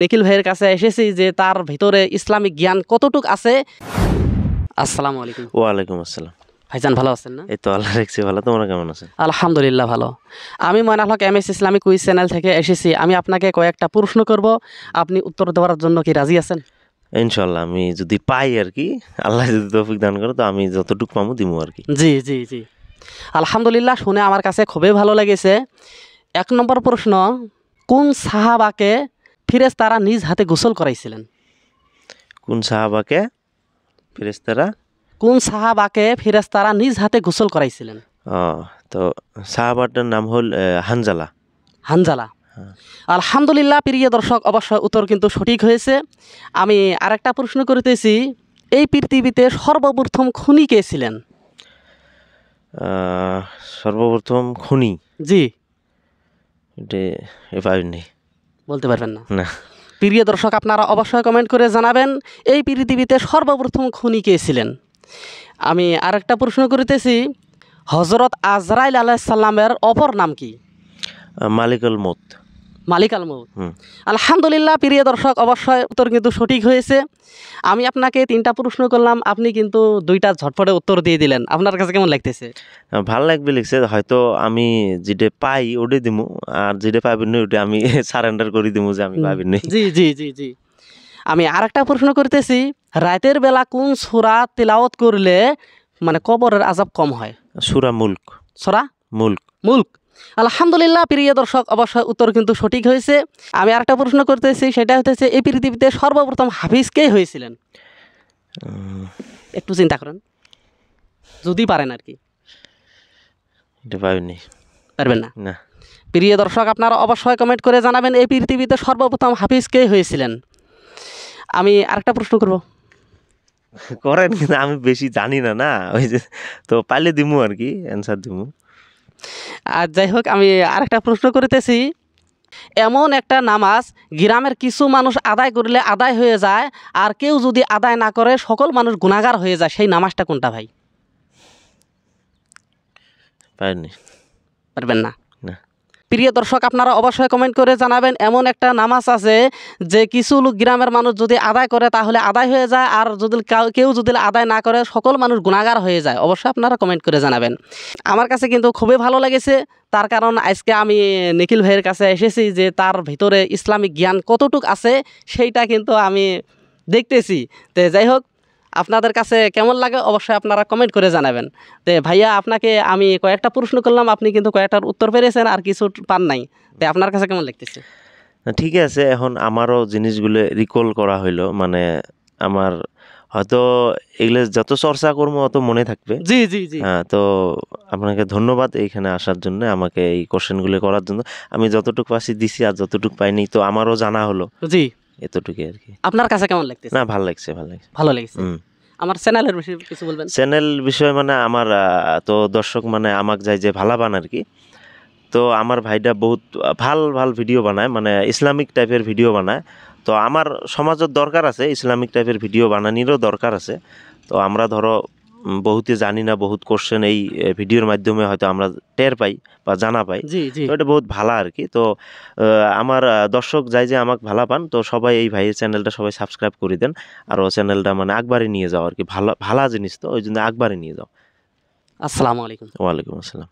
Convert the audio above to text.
নিখিল ভাইয়ের কাছে এসেছি যে তার ভিতরে ইসলামিক জ্ঞান কতটুক আছে। আসসালামু আলাইকুম। ওয়ালাইকুম আসসালাম। ভাইজান ভালো আছেন না? এই তো আল্লাহ রাখছি ভালো। তোমরা কেমন আছেন? আলহামদুলিল্লাহ ভালো। আমি ময়নাল হক MS ইসলামিক কুইজ চ্যানেল থেকে এসেছি। আমি আপনাকে কয়েকটা প্রশ্ন করব, আপনি উত্তর দেওয়ার জন্য কি রাজি আছেন? ইনশাল্লাহ আমি যদি পাই আর কি, আল্লাহ যদি তৌফিক দান করে, তো আমি যতটুকু পাবো দিমু আর কি। জি জি জি আলহামদুলিল্লাহ, শুনে আমার কাছে খুবই ভালো লেগেছে। 1 নম্বর প্রশ্ন, কোন সাহাবাকে ফেরেশতারা নিজ হাতে গোসল করাইছিলেন? কোন সাহাবাকে ফেরেশতারা নিজ হাতে গোসল করাইছিলেন? তো সাহাবাটার নাম হল হানজালা। হানজালা। আলহামদুলিল্লাহ, প্রিয় দর্শক, অবশ্যই উত্তর কিন্তু সঠিক হয়েছে। আমি আরেকটা প্রশ্ন করতেছি, এই পৃথিবীতে সর্বপ্রথম খুনি কে ছিলেন? সর্বপ্রথম খুনি? জি, এটা পাইনি, বলতে পারবেন না? না। প্রিয় দর্শক, আপনারা অবশ্যই কমেন্ট করে জানাবেন এই পৃথিবীতে সর্বপ্রথম খুনি কে ছিলেন। আমি আরেকটা প্রশ্ন করতেছি, হজরত আজরাইল আলাইহিস সালামের অপর নাম কি? মালিকুল মউত। মালিক আল মউত। আলহামদুলিল্লাহ, প্রিয় দর্শক, অবশ্যই উত্তর কিন্তু সঠিক হয়েছে। আমি আপনাকে 3টা প্রশ্ন করলাম, আপনি কিন্তু 2টা ঝটপটে উত্তর দিয়ে দিলেন। আপনার কাছে কেমন লাগতেছে? ভাল লাগবে লিখছে, হয়তো আমি যেটা পাই ওটাই দিমু, আর যেটা পাইবেন না ওটা আমি সারেন্ডার করে দিমু যে আমি পাইবেন না। জি জি জি জি আমি আরেকটা প্রশ্ন করতেছি, রাতের বেলা কোন সূরা তিলাওয়াত করলে মানে কবরের আযাব কম হয়? সূরা মুলক। সূরা মুলক। মুলক। আলহামদুলিল্লাহ, প্রিয় দর্শক, অবশ্যই উত্তর কিন্তু সঠিক হয়েছে। আমি আরেকটা প্রশ্ন করতেছি, সেটা হচ্ছে এই পৃথিবীতে সর্বপ্রথম হাফিজ কে হয়েছিলেন? একটু চিন্তা করেন, যদি পারেন আর কি। এটা পাইনি, পারবেন না? না। প্রিয় দর্শক, আপনারা অবশ্যই কমেন্ট করে জানাবেন এই পৃথিবীতে সর্বপ্রথম হাফিজ কে হয়েছিলেন। আমি আরেকটা প্রশ্ন করব। করেন, কিন্তু আমি বেশি জানি না, না ওই যে, তো পাইলে দিমু আর কি, অ্যান্সার দিমু। আর যাই হোক, আমি আরেকটা প্রশ্ন করতেছি, এমন একটা নামাজ গ্রামের কিছু মানুষ আদায় করলে আদায় হয়ে যায়, আর কেউ যদি আদায় না করে সকল মানুষ গুনাহগার হয়ে যায়, সেই নামাজটা কোনটা ভাই? পাইনি। পারবেন না? না। প্রিয় দর্শক, আপনারা অবশ্যই কমেন্ট করে জানাবেন এমন একটা নামাজ আছে যে কিছু লোক গ্রামের মানুষ যদি আদায় করে তাহলে আদায় হয়ে যায়, আর যদি কেউ যদি আদায় না করে সকল মানুষ গুনাহগার হয়ে যায়। অবশ্যই আপনারা কমেন্ট করে জানাবেন। আমার কাছে কিন্তু খুবই ভালো লেগেছে, তার কারণ আজকে আমি নিখিল ভাইয়ের কাছে এসেছি যে তার ভিতরে ইসলামিক জ্ঞান কতটুক আছে সেইটা কিন্তু আমি দেখতেছি। তো যাই হোক, আপনাদের কাছে কেমন লাগে অবশ্যই আপনারা কমেন্ট করে জানাবেন। তো ভাইয়া, আপনাকে আমি কয়েকটা প্রশ্ন করলাম, আপনি কিন্তু কয়েকটার উত্তর পেরেছেন আর কিছু পান নাই। তো আপনার কাছে কেমন লাগতেছে? ঠিক আছে, এখন আমারও জিনিসগুলো রিকল করা হইলো, মানে আমার হয়তো এগুলো যত চর্চা করবো অত মনে থাকবে। জি জি জি হ্যাঁ, তো আপনাকে ধন্যবাদ এইখানে আসার জন্য, আমাকে এই কোশ্চেনগুলো করার জন্য। আমি যতটুকু পাচ্ছি দিছি, আর যতটুকু পাইনি তো আমারও জানা হলো। জি, এতটুকুই আর কি। আপনার কাছে কেমন লাগতেছে? না, ভালো লাগছে, ভালো লাগছে। ভালো লেগেছে। আমার চ্যানেলের বিষয়ে কিছু বলবেন? চ্যানেল বিষয় মানে আমার তো দর্শক মানে আমাকে যায় যে ভালাবান আর কি। তো আমার ভাইটা বহুত ভাল ভাল ভিডিও বানায়, মানে ইসলামিক টাইপের ভিডিও বানায়। তো আমার সমাজের দরকার আছে, ইসলামিক টাইপের ভিডিও বানানোরও দরকার আছে। তো আমরা ধরো বহুতে জানি না, বহুত কোশ্চেন এই ভিডিওর মাধ্যমে হয়তো আমরা টের পাই বা জানা পাই। জি জি তো এটা বহুত ভালো আর কি। তো আমার দর্শক যায় যে আমাকে ভালা পান, তো সবাই এই ভাইয়ের চ্যানেলটা সবাই সাবস্ক্রাইব করে দেন। আর ও চ্যানেলটা মানে আকবারে নিয়ে যাও আর কি, ভালো ভালো জিনিস, তো ওই জন্য আকবারে নিয়ে যাও। আসসালামু আলাইকুম। ওয়ালাইকুম আসসালাম।